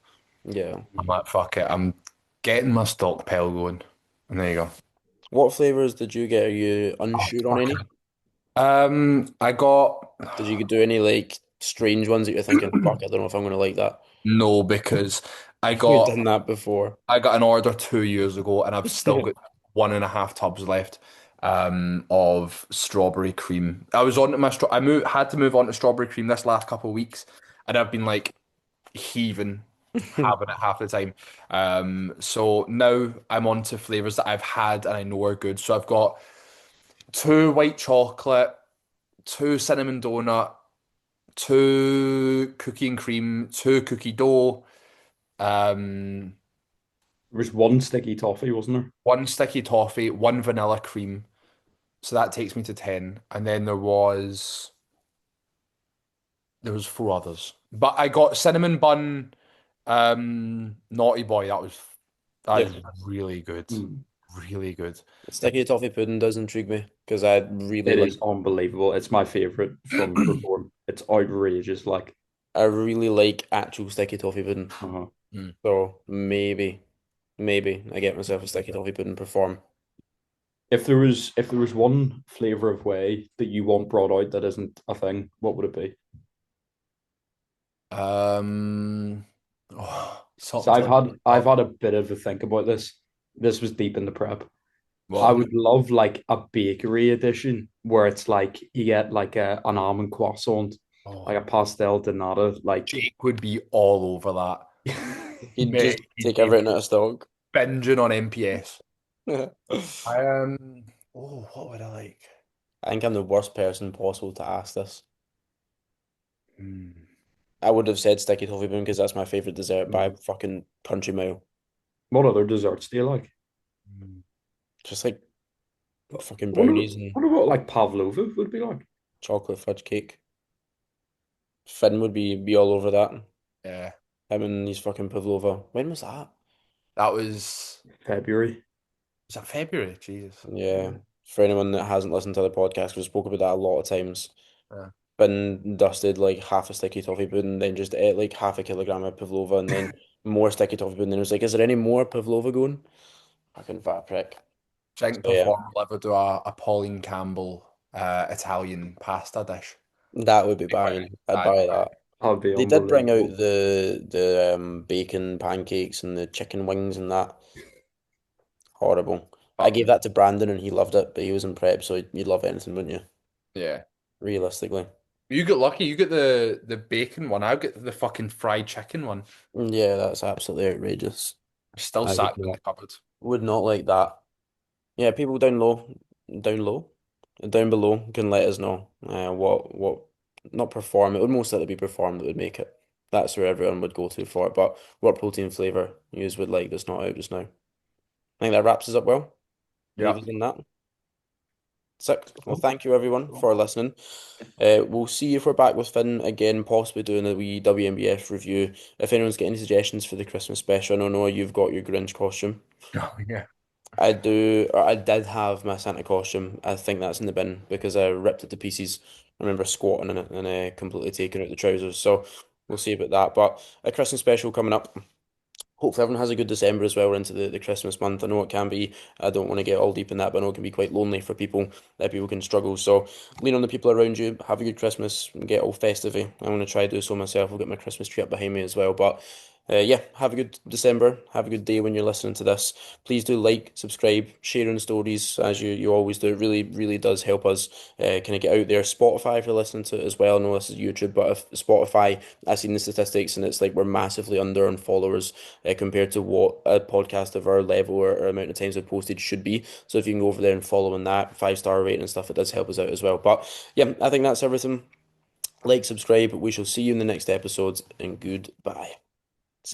Yeah. I'm like, fuck it. I'm getting my stockpile going. And there you go. What flavors did you get? Are you Oh, unsure on fuck any? it. I got Did you do any like strange ones that you're thinking, fuck, I don't know if I'm gonna like that? no because I We've got done that before. I got an order 2 years ago, and I've still got 1.5 tubs left of strawberry cream. I was on my stro I moved had to move on to strawberry cream this last couple of weeks, and I've been like heaving, having it half the time. So now I'm on to flavors that I've had and I know are good. So I've got two white chocolate, two cinnamon donut, two cookie and cream, two cookie dough, um, There was one sticky toffee, wasn't there? one sticky toffee, one vanilla cream. So that takes me to 10. And then there was four others. But I got cinnamon bun, naughty boy. That Yeah. is really good. Mm. Really good. Sticky toffee pudding does intrigue me because I really It like is unbelievable. It's my favorite from Reform. It's outrageous. Like, I really like actual sticky toffee pudding. uh Mm. So maybe I get myself a sticky toffee pudding perform. if there was one flavor of whey that you want brought out that isn't a thing, what would it be? Um, So something I've to had I've up. had a bit of a think about this. This was deep in the prep. I What? would love like a bakery edition where it's like you get like an almond croissant, like Oh, a pastel de nata, like Jake would be all over that. He'd just Mate, he'd take be everything out of stock. binging on MPS. I What would I like? think I'm the worst person possible to ask this. Hmm. I would have said sticky toffee pudding because that's my favorite dessert by Mhm. a fucking country mile. What other desserts do you like? Hmm. Just like I fucking wonder, brownies and wonder what like pavlova would be like. chocolate fudge cake. Finn would be all over that. Yeah, Him and his fucking pavlova. When was that? that February. was that February? Jesus. Yeah. For anyone that hasn't listened to the podcast, we spoke about that a lot of times. Yeah. Finn dusted like half a sticky toffee pudding, then just ate like half a kilogram of pavlova, and then more sticky toffee pudding. And it was like, is there any more pavlova going? Fucking fat prick. Think So yeah, perform level do a Pauline Campbell Italian pasta dish. that would be Right. banging. I'd That'd be buy right. that. That'd be They did bring out unbelievable. the bacon pancakes and the chicken wings and that. Horrible. I But gave that to Brandon and he loved it, but he was in prep, so you'd love anything, wouldn't you? yeah. Realistically. You get lucky. You get the bacon one. I get the fucking fried chicken one. Yeah, that's absolutely outrageous. Still I would sat in not the cupboard. would not like that. Yeah, people down low, down below can let us know what not perform. It would most likely be perform that would make it. That's where everyone would go to for it. But what protein flavor you would like that's not out just now? I think that wraps us up well. Leave Yeah. us in that. Sick. Well, thank you everyone for listening. We'll see if we're back with Finn again, possibly doing a wee WNBF review. If anyone's got any suggestions for the Christmas special, I know Noah, you've got your Grinch costume. Oh, yeah. I do, or I did have my Santa costume. I think that's in the bin because I ripped it to pieces. I remember squatting in it and completely taking out the trousers. So we'll see about that. But a Christmas special coming up. Hopefully everyone has a good December as well. We're into the Christmas month. I know it can be, I don't want to get all deep in that, but I know it can be quite lonely for people, that people can struggle. So lean on the people around you, have a good Christmas, get all festive. I'm going to try to do so myself. I'll get my Christmas tree up behind me as well. But yeah, have a good December. Have a good day when you're listening to this. Please do like, subscribe, share on stories as you always do. It really does help us kind of get out there. Spotify if you're listening to it as well. I know this is YouTube, but if Spotify, I've seen the statistics and it's like we're massively under on followers compared to what a podcast of our level or amount of times we've posted should be. So if you can go over there and follow on that 5-star rating and stuff, it does help us out as well. But yeah, I think that's everything. Like, subscribe. We shall see you in the next episodes, and goodbye.